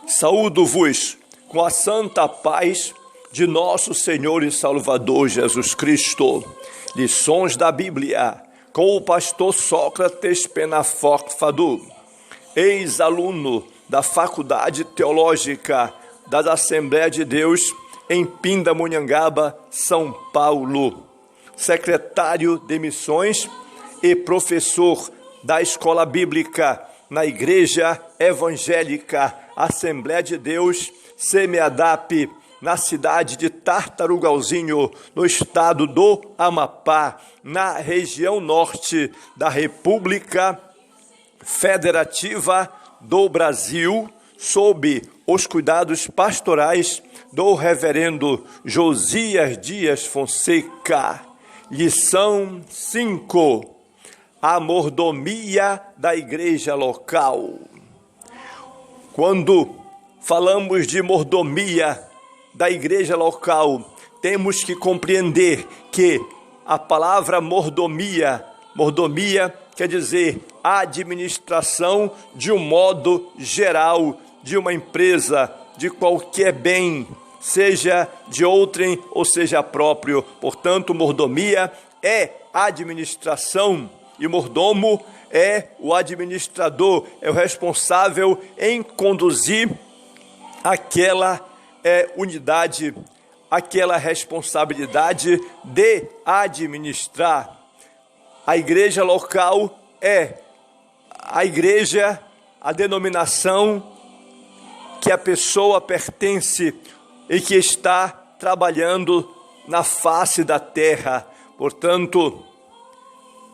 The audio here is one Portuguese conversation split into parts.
Saúdo-vos com a santa paz de nosso Senhor e Salvador Jesus Cristo. Lições da Bíblia com o pastor Sócrates Penaforte Fadu, ex-aluno da Faculdade Teológica das Assembleias de Deus em Pindamonhangaba, São Paulo, secretário de Missões e professor da Escola Bíblica na Igreja Evangélica Assembleia de Deus, SEMEADAP, na cidade de Tartarugalzinho, no estado do Amapá, na região norte da República Federativa do Brasil, sob os cuidados pastorais do reverendo Josias Dias Fonseca. Lição 5. A mordomia da igreja local. Quando falamos de mordomia da igreja local, temos que compreender que a palavra mordomia quer dizer administração de um modo geral de uma empresa, de qualquer bem, seja de outrem ou seja próprio. Portanto, mordomia é administração e mordomo é o administrador, é o responsável em conduzir aquela unidade, aquela responsabilidade de administrar. A igreja local é a igreja, a denominação que a pessoa pertence e que está trabalhando na face da terra. Portanto,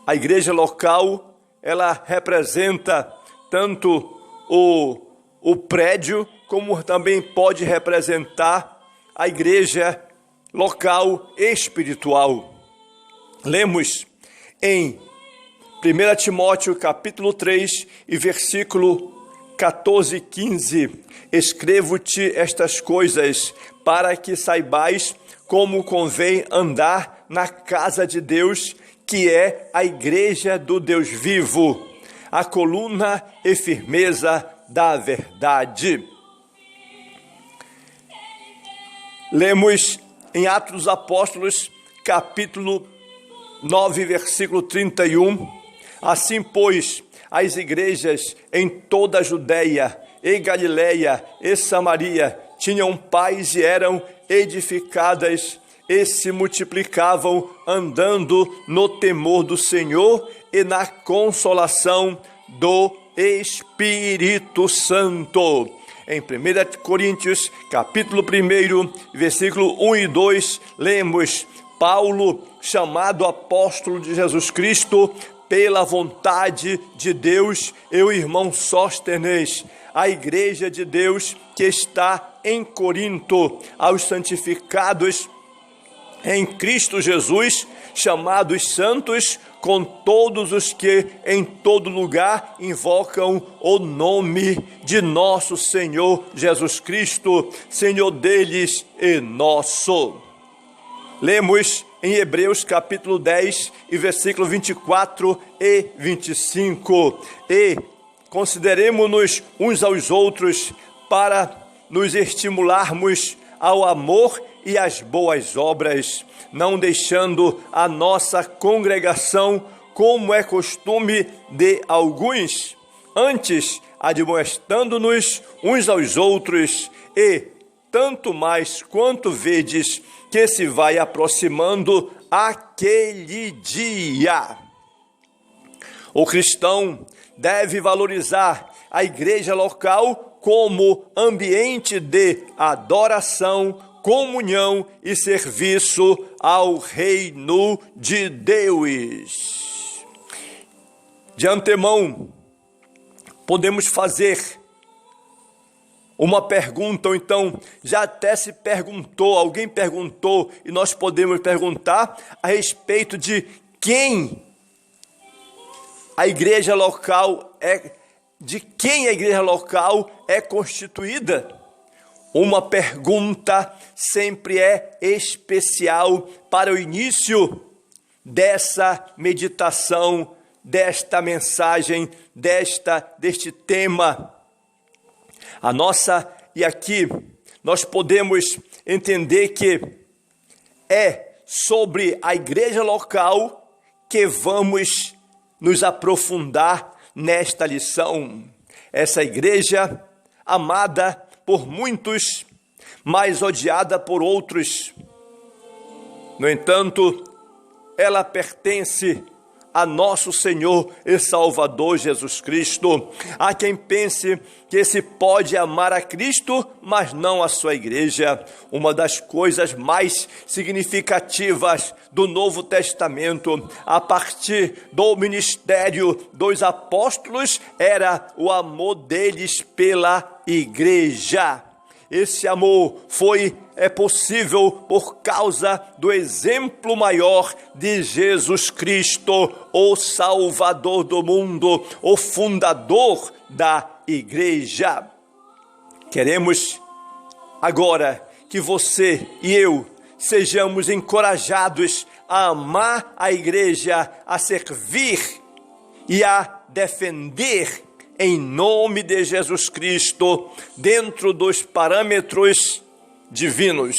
a igreja local, ela representa tanto o prédio, como também pode representar a igreja local espiritual. Lemos em 1 Timóteo capítulo 3 e versículo 14 e 15. Escrevo-te estas coisas para que saibais como convém andar na casa de Deus, que é a igreja do Deus vivo, a coluna e firmeza da verdade. Lemos em Atos dos Apóstolos, capítulo 9, versículo 31. Assim, pois, as igrejas em toda a Judeia, e Galileia e Samaria tinham paz e eram edificadas e se multiplicavam, andando no temor do Senhor e na consolação do Espírito Santo. Em 1 Coríntios, capítulo 1, versículo 1 e 2, lemos: Paulo, chamado apóstolo de Jesus Cristo, pela vontade de Deus, e o irmão Sóstenes, a igreja de Deus que está em Corinto, aos santificados em Cristo Jesus, chamados santos, com todos os que em todo lugar invocam o nome de nosso Senhor Jesus Cristo, Senhor deles e nosso. Lemos em Hebreus capítulo 10 e versículo 24 e 25. E consideremo-nos uns aos outros para nos estimularmos ao amor e às boas obras, não deixando a nossa congregação, como é costume de alguns, antes admoestando-nos uns aos outros, e tanto mais quanto vedes que se vai aproximando aquele dia. O cristão deve valorizar a igreja local como ambiente de adoração, comunhão e serviço ao reino de Deus. De antemão, podemos fazer uma pergunta, ou então já até se perguntou, alguém perguntou, e nós podemos perguntar a respeito de quem a igreja local é constituída. Uma pergunta sempre é especial para o início dessa meditação, desta mensagem, deste tema. A nossa E aqui nós podemos entender que é sobre a igreja local que vamos nos aprofundar nesta lição. Essa igreja amada por muitos, mas odiada por outros. No entanto, ela pertence a nosso Senhor e Salvador Jesus Cristo. Há quem pense que se pode amar a Cristo, mas não a sua igreja. Uma das coisas mais significativas do Novo Testamento, a partir do ministério dos apóstolos, era o amor deles pela igreja. Esse amor é possível por causa do exemplo maior de Jesus Cristo, o Salvador do mundo, o fundador da igreja. Queremos agora que você e eu sejamos encorajados a amar a igreja, a servir e a defender em nome de Jesus Cristo, dentro dos parâmetros divinos.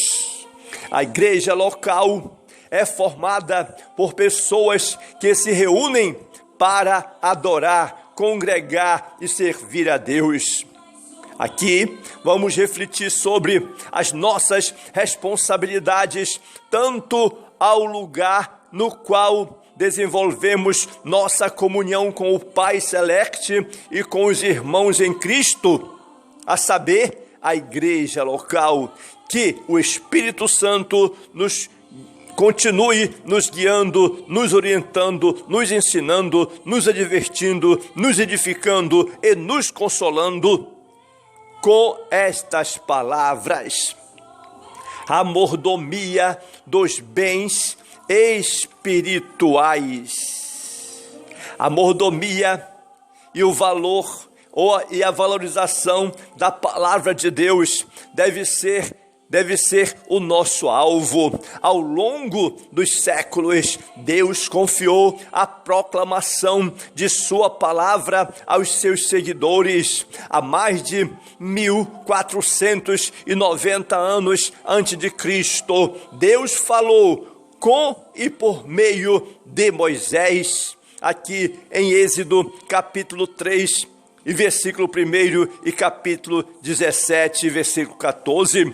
A igreja local é formada por pessoas que se reúnem para adorar, congregar e servir a Deus. Aqui vamos refletir sobre as nossas responsabilidades, tanto ao lugar no qual desenvolvemos nossa comunhão com o Pai Celeste e com os irmãos em Cristo, a saber, a igreja local, que o Espírito Santo continue nos guiando, nos orientando, nos ensinando, nos advertindo, nos edificando e nos consolando com estas palavras. A mordomia dos bens espirituais. A mordomia e o valor e a valorização da palavra de Deus deve ser o nosso alvo. Ao longo dos séculos, Deus confiou a proclamação de sua palavra aos seus seguidores. Há mais de 1490 anos antes de Cristo, Deus falou com e por meio de Moisés, aqui em Êxodo capítulo 3, e versículo 1 e capítulo 17, versículo 14.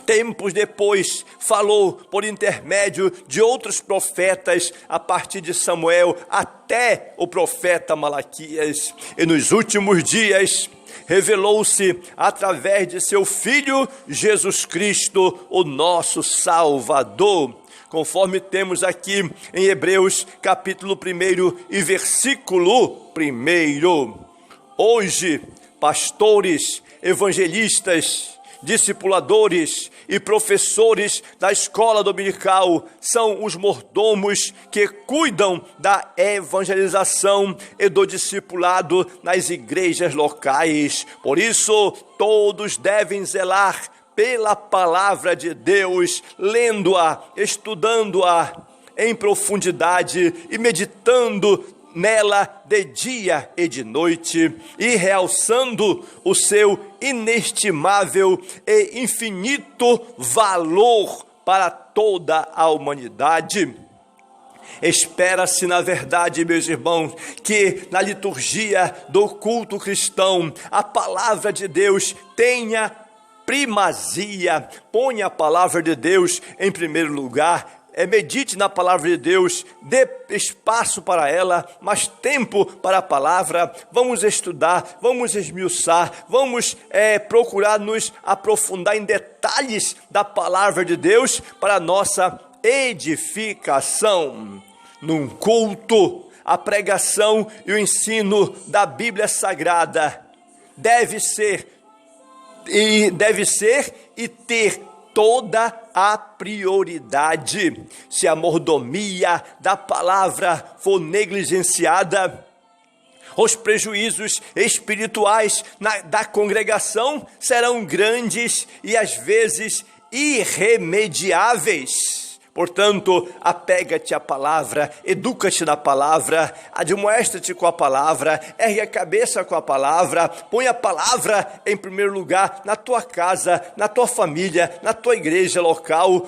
Tempos depois, falou por intermédio de outros profetas, a partir de Samuel até o profeta Malaquias. E nos últimos dias, revelou-se através de seu Filho, Jesus Cristo, o nosso Salvador. Conforme temos aqui em Hebreus capítulo 1 e versículo 1. Hoje, pastores, evangelistas, discipuladores e professores da escola dominical são os mordomos que cuidam da evangelização e do discipulado nas igrejas locais. Por isso, todos devem zelar pela palavra de Deus, lendo-a, estudando-a em profundidade e meditando nela de dia e de noite, e realçando o seu inestimável e infinito valor para toda a humanidade. Espera-se, na verdade, meus irmãos, que na liturgia do culto cristão, a palavra de Deus tenha primazia. Ponha a palavra de Deus em primeiro lugar. Medite na palavra de Deus, dê espaço para ela, mas tempo para a palavra. Vamos estudar, vamos esmiuçar, vamos procurar nos aprofundar em detalhes da palavra de Deus para a nossa edificação. Num culto, a pregação e o ensino da Bíblia Sagrada deve ser e ter toda a prioridade. Se a mordomia da palavra for negligenciada, os prejuízos espirituais da congregação serão grandes e às vezes irremediáveis. Portanto, apega-te à palavra, educa-te na palavra, admoesta-te com a palavra, ergue a cabeça com a palavra, põe a palavra em primeiro lugar na tua casa, na tua família, na tua igreja local,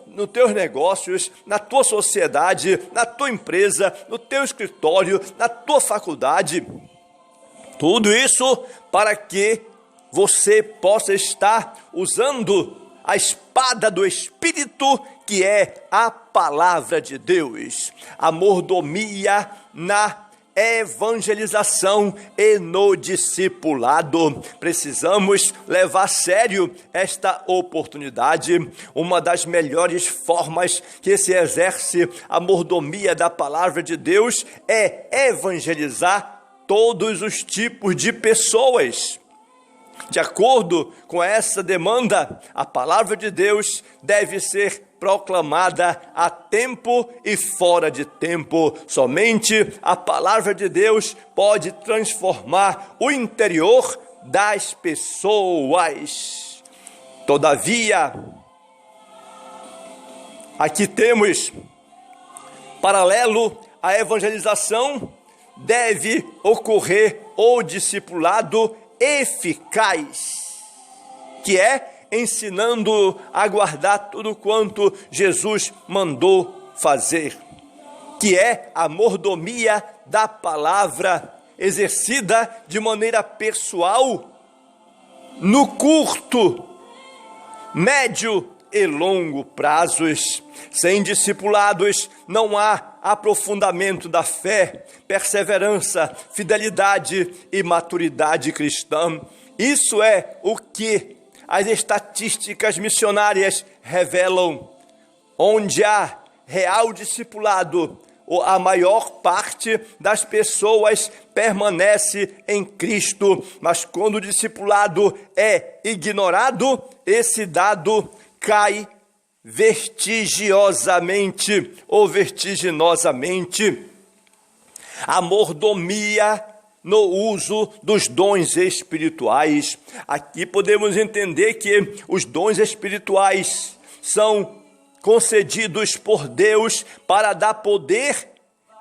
nos teus negócios, na tua sociedade, na tua empresa, no teu escritório, na tua faculdade. Tudo isso para que você possa estar usando a espada do Espírito, que é a palavra de Deus. A mordomia na evangelização e no discipulado. Precisamos levar a sério esta oportunidade. Uma das melhores formas que se exerce a mordomia da palavra de Deus é evangelizar todos os tipos de pessoas. De acordo com essa demanda, a palavra de Deus deve ser proclamada a tempo e fora de tempo. Somente a palavra de Deus pode transformar o interior das pessoas. Todavia, aqui temos paralelo à evangelização, deve ocorrer o discipulado eficaz, que é ensinando a guardar tudo quanto Jesus mandou fazer, que é a mordomia da palavra, exercida de maneira pessoal, no curto, médio e longo prazos. Sem discipulados não há aprofundamento da fé, perseverança, fidelidade e maturidade cristã. Isso é o que as estatísticas missionárias revelam. Onde há real discipulado, a maior parte das pessoas permanece em Cristo, mas quando o discipulado é ignorado, esse dado cai vertiginosamente. A mordomia no uso dos dons espirituais. Aqui podemos entender que os dons espirituais são concedidos por Deus para dar poder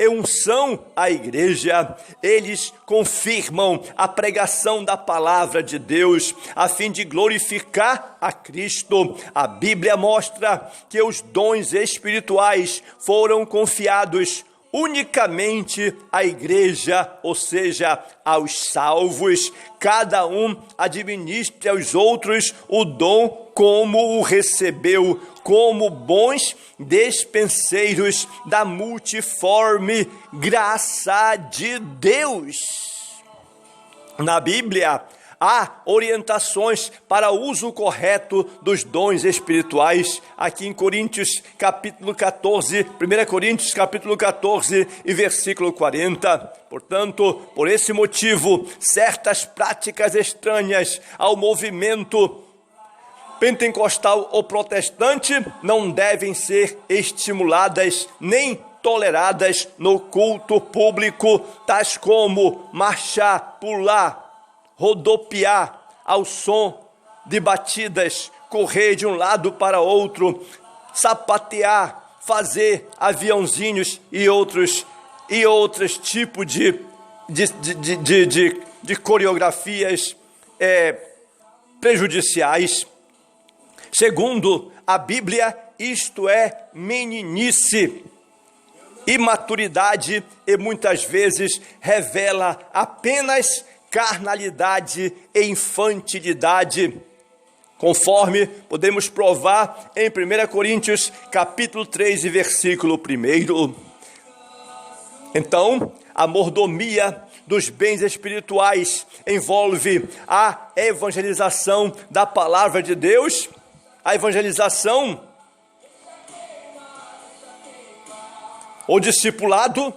e unção à igreja. Eles confirmam a pregação da palavra de Deus, a fim de glorificar a Cristo. A Bíblia mostra que os dons espirituais foram confiados unicamente à igreja, ou seja, aos salvos. Cada um administre aos outros o dom como o recebeu, como bons despenseiros da multiforme graça de Deus. Na Bíblia, há orientações para o uso correto dos dons espirituais. Aqui em Coríntios, capítulo 14, 1 Coríntios, capítulo 14 e versículo 40. Portanto, por esse motivo, certas práticas estranhas ao movimento pentecostal ou protestante não devem ser estimuladas nem toleradas no culto público, tais como marchar, pular, rodopiar ao som de batidas, correr de um lado para outro, sapatear, fazer aviãozinhos e outros tipos de coreografias prejudiciais. Segundo a Bíblia, isto é meninice, imaturidade, e muitas vezes revela apenas carnalidade e infantilidade, conforme podemos provar em 1 Coríntios, capítulo 3 e versículo 1. Então, a mordomia dos bens espirituais envolve a evangelização da palavra de Deus, a evangelização, o discipulado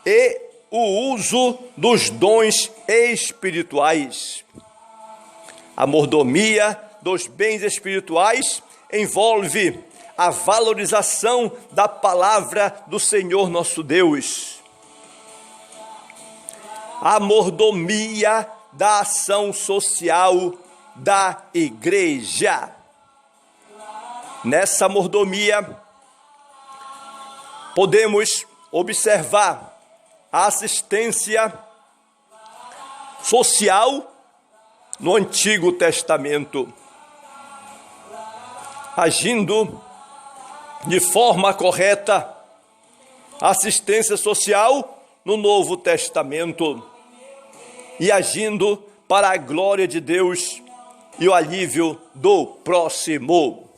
e o uso dos dons espirituais. A mordomia dos bens espirituais envolve a valorização da palavra do Senhor nosso Deus. A mordomia da ação social da igreja. Nessa mordomia, podemos observar a assistência social no Antigo Testamento, agindo de forma correta, assistência social no Novo Testamento, e agindo para a glória de Deus e o alívio do próximo.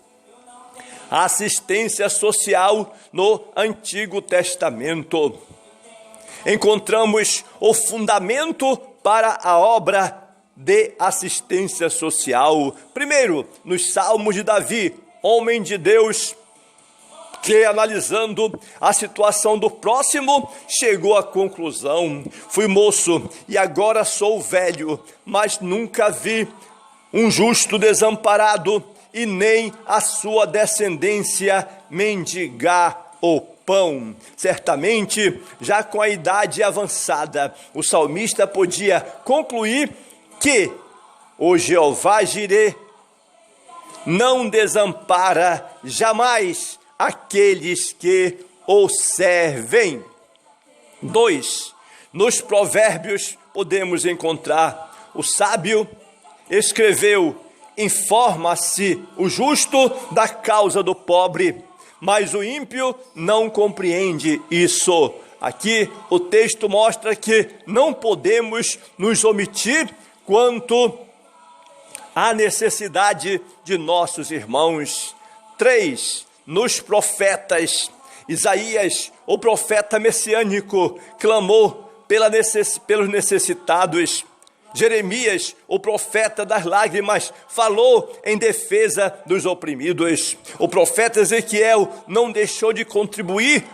A assistência social no Antigo Testamento. Encontramos o fundamento para a obra de assistência social. Primeiro, nos Salmos de Davi, homem de Deus, que, analisando a situação do próximo, chegou à conclusão: fui moço e agora sou velho, mas nunca vi um justo desamparado e nem a sua descendência mendigar o pão. Certamente, já com a idade avançada, o salmista podia concluir que o Jeová Jireh não desampara jamais aqueles que o servem. 2. Nos Provérbios podemos encontrar: o sábio escreveu: informa-se o justo da causa do pobre, mas o ímpio não compreende isso. Aqui o texto mostra que não podemos nos omitir quanto à necessidade de nossos irmãos. 3. Nos profetas, Isaías, o profeta messiânico, clamou pelos necessitados. Jeremias, o profeta das lágrimas, falou em defesa dos oprimidos. O profeta Ezequiel não deixou de contribuir,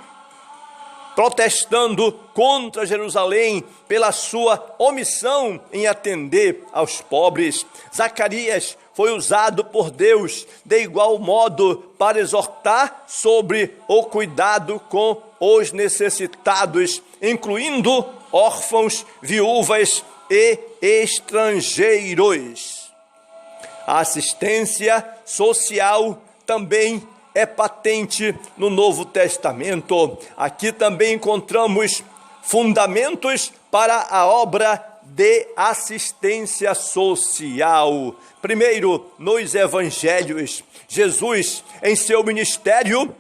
protestando contra Jerusalém pela sua omissão em atender aos pobres. Zacarias foi usado por Deus de igual modo para exortar sobre o cuidado com os necessitados, incluindo órfãos, viúvas e estrangeiros. A assistência social também é patente no Novo Testamento. Aqui também encontramos fundamentos para a obra de assistência social. Primeiro, nos evangelhos, Jesus, em seu ministério,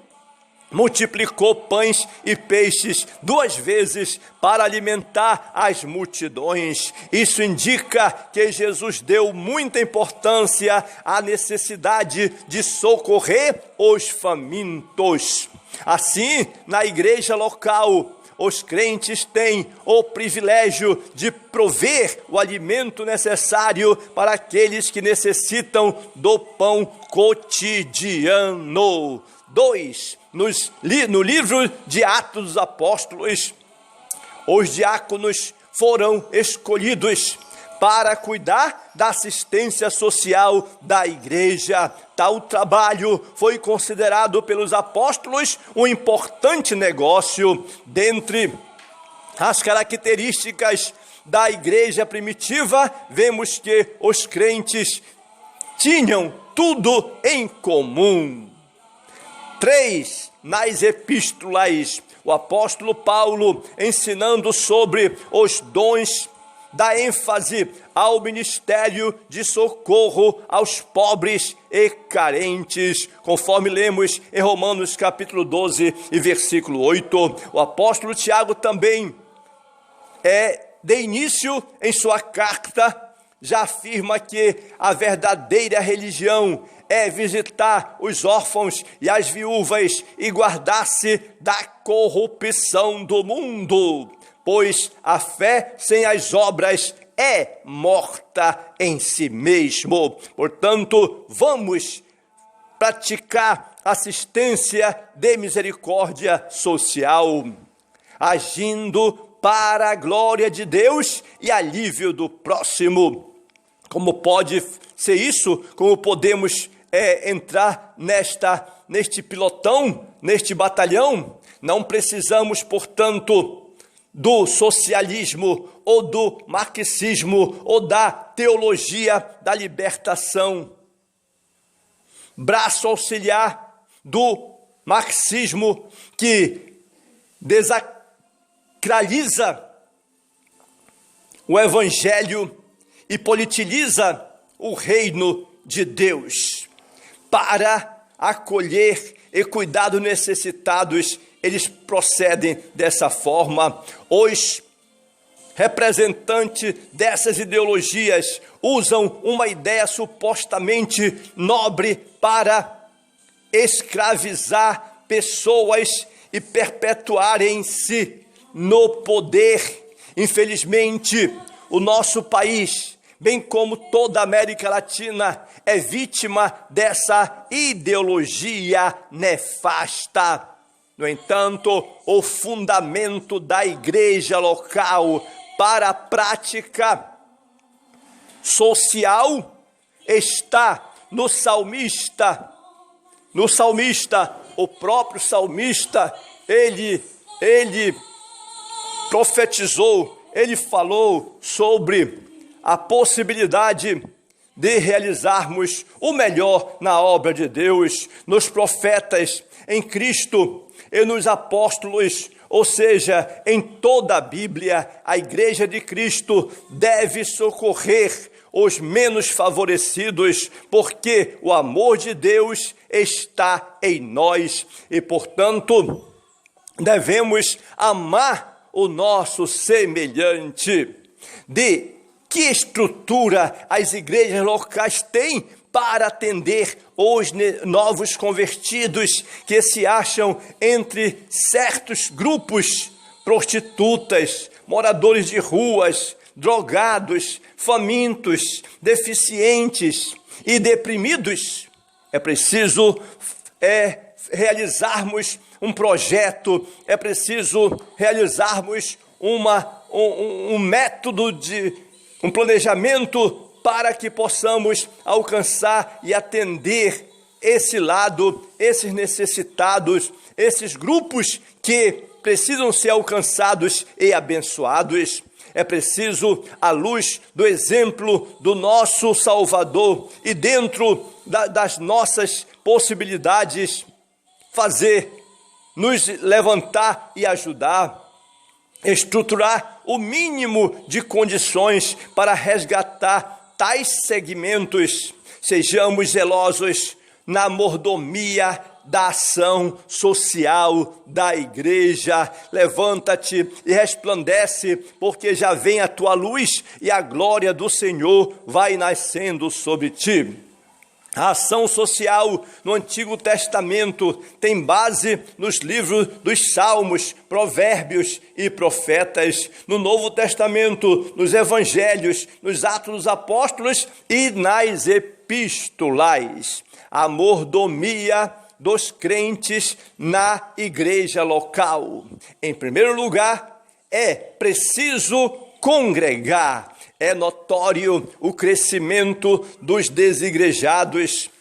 multiplicou pães e peixes 2 vezes para alimentar as multidões. Isso indica que Jesus deu muita importância à necessidade de socorrer os famintos. Assim, na igreja local, os crentes têm o privilégio de prover o alimento necessário para aqueles que necessitam do pão cotidiano. 2. No livro de Atos dos Apóstolos, os diáconos foram escolhidos para cuidar da assistência social da igreja. Tal trabalho foi considerado pelos apóstolos um importante negócio. Dentre as características da igreja primitiva, vemos que os crentes tinham tudo em comum. 3. Nas epístolas, o apóstolo Paulo, ensinando sobre os dons, dá ênfase ao ministério de socorro aos pobres e carentes, conforme lemos em Romanos capítulo 12 e versículo 8. O apóstolo Tiago também de início em sua carta, já afirma que a verdadeira religião é visitar os órfãos e as viúvas e guardar-se da corrupção do mundo, pois a fé sem as obras é morta em si mesmo. Portanto, vamos praticar assistência de misericórdia social, agindo para a glória de Deus e alívio do próximo. Como pode ser isso? Como podemos entrar neste pilotão, neste batalhão? Não precisamos, portanto, do socialismo ou do marxismo ou da teologia da libertação. Braço auxiliar do marxismo, que desacraliza o evangelho e politiza o reino de Deus. Para acolher e cuidar dos necessitados, eles procedem dessa forma. Os representantes dessas ideologias usam uma ideia supostamente nobre para escravizar pessoas e perpetuarem-se no poder. Infelizmente, o nosso país, bem como toda a América Latina, é vítima dessa ideologia nefasta. No entanto, o fundamento da igreja local para a prática social está no salmista. No salmista, o próprio salmista, ele profetizou, ele falou sobre a possibilidade de realizarmos o melhor na obra de Deus, nos profetas, em Cristo e nos apóstolos. Ou seja, em toda a Bíblia, a igreja de Cristo deve socorrer os menos favorecidos, porque o amor de Deus está em nós e, portanto, devemos amar o nosso semelhante. De que estrutura as igrejas locais têm para atender os novos convertidos que se acham entre certos grupos, prostitutas, moradores de ruas, drogados, famintos, deficientes e deprimidos? É preciso realizarmos um projeto, é preciso realizarmos um método um planejamento para que possamos alcançar e atender esse lado, esses necessitados, esses grupos que precisam ser alcançados e abençoados. É preciso, à luz do exemplo do nosso Salvador e dentro das nossas possibilidades, nos levantar e ajudar, estruturar o mínimo de condições para resgatar tais segmentos. Sejamos zelosos na mordomia da ação social da igreja. Levanta-te e resplandece, porque já vem a tua luz e a glória do Senhor vai nascendo sobre ti. A ação social no Antigo Testamento tem base nos livros dos Salmos, Provérbios e Profetas. No Novo Testamento, nos Evangelhos, nos Atos dos Apóstolos e nas Epístolas. A mordomia dos crentes na igreja local. Em primeiro lugar, é preciso congregar. É notório o crescimento dos desigrejados.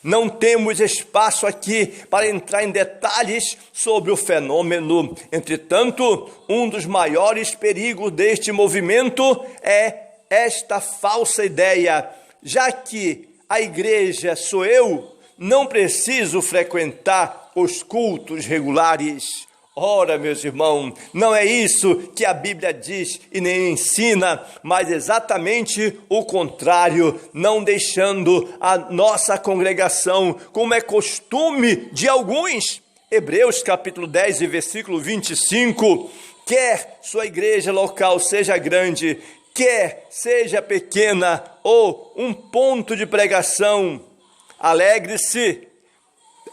Não temos espaço aqui para entrar em detalhes sobre o fenômeno. Entretanto, um dos maiores perigos deste movimento é esta falsa ideia: já que a igreja sou eu, não preciso frequentar os cultos regulares. Ora, meus irmãos, não é isso que a Bíblia diz e nem ensina, mas exatamente o contrário, não deixando a nossa congregação, como é costume de alguns. Hebreus capítulo 10 e versículo 25, quer sua igreja local seja grande, quer seja pequena ou um ponto de pregação, alegre-se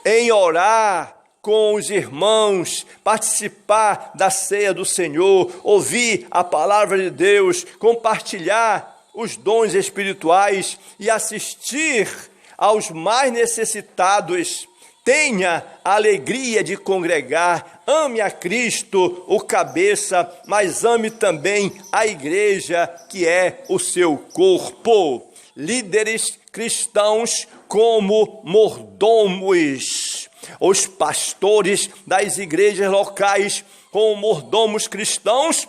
em orar com os irmãos, participar da ceia do Senhor, ouvir a palavra de Deus, compartilhar os dons espirituais e assistir aos mais necessitados. Tenha a alegria de congregar, ame a Cristo, o cabeça, mas ame também a igreja, que é o seu corpo. Líderes cristãos como mordomos. Os pastores das igrejas locais, como mordomos cristãos,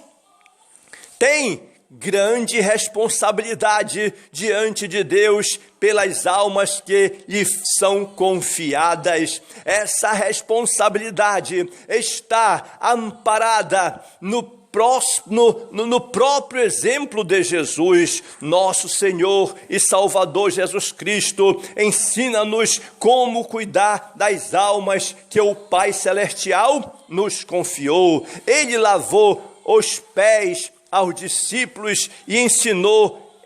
têm grande responsabilidade diante de Deus pelas almas que lhe são confiadas. Essa responsabilidade está amparada no próprio exemplo de Jesus. Nosso Senhor e Salvador Jesus Cristo ensina-nos como cuidar das almas que o Pai Celestial nos confiou. Ele lavou os pés aos discípulos e ensinou: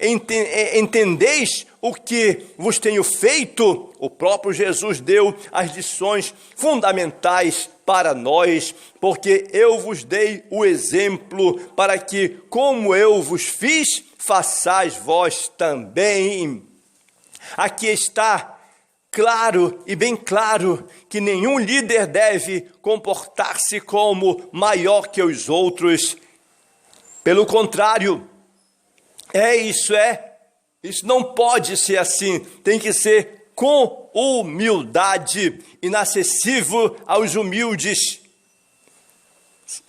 entendeis o que vos tenho feito? O próprio Jesus deu as lições fundamentais para nós, porque eu vos dei o exemplo para que, como eu vos fiz, façais vós também. Aqui está claro e bem claro que nenhum líder deve comportar-se como maior que os outros. Pelo contrário, isso não pode ser assim, tem que ser com humildade, inacessível aos humildes,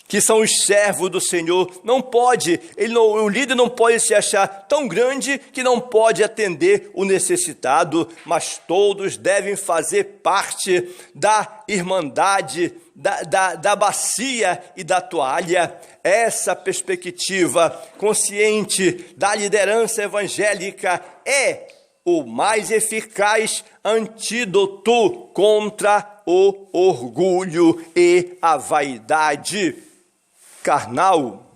que são os servos do Senhor. Não pode, o líder não pode se achar tão grande que não pode atender o necessitado, mas todos devem fazer parte da irmandade, da bacia e da toalha. Essa perspectiva consciente da liderança evangélica é o mais eficaz antídoto contra o orgulho e a vaidade carnal.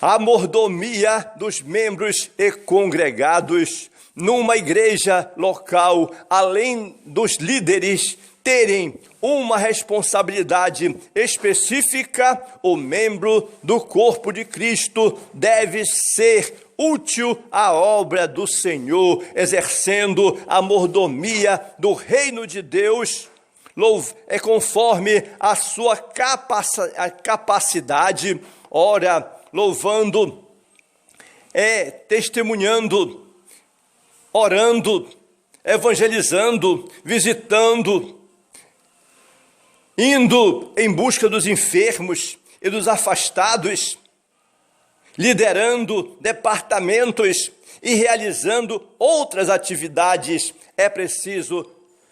A mordomia dos membros e congregados numa igreja local, além dos líderes terem uma responsabilidade específica, o membro do corpo de Cristo deve ser útil à obra do Senhor, exercendo a mordomia do reino de Deus, conforme a sua capacidade, ora, louvando, testemunhando, orando, evangelizando, visitando, indo em busca dos enfermos e dos afastados, liderando departamentos e realizando outras atividades. É preciso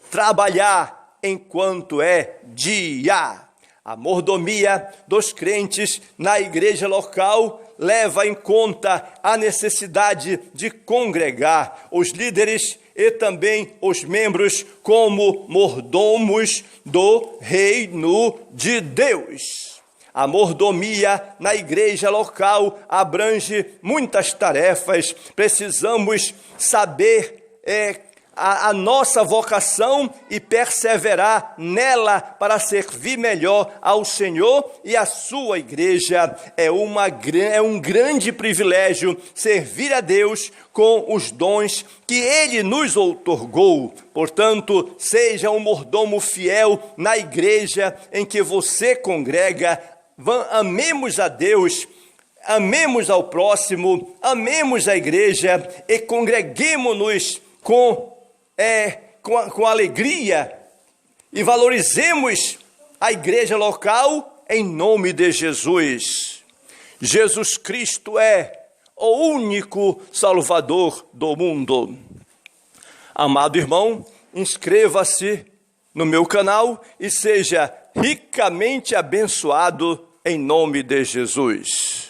trabalhar enquanto é dia. A mordomia dos crentes na igreja local leva em conta a necessidade de congregar os líderes e também os membros como mordomos do reino de Deus. A mordomia na igreja local abrange muitas tarefas. Precisamos saber a nossa vocação e perseverar nela para servir melhor ao Senhor e à sua igreja. É um grande privilégio servir a Deus com os dons que Ele nos outorgou. Portanto, seja um mordomo fiel na igreja em que você congrega. Amemos a Deus, amemos ao próximo, amemos a igreja e congreguemo-nos com alegria e valorizemos a igreja local em nome de Jesus. Jesus Cristo é o único Salvador do mundo. Amado irmão, inscreva-se no meu canal e seja ricamente abençoado em nome de Jesus.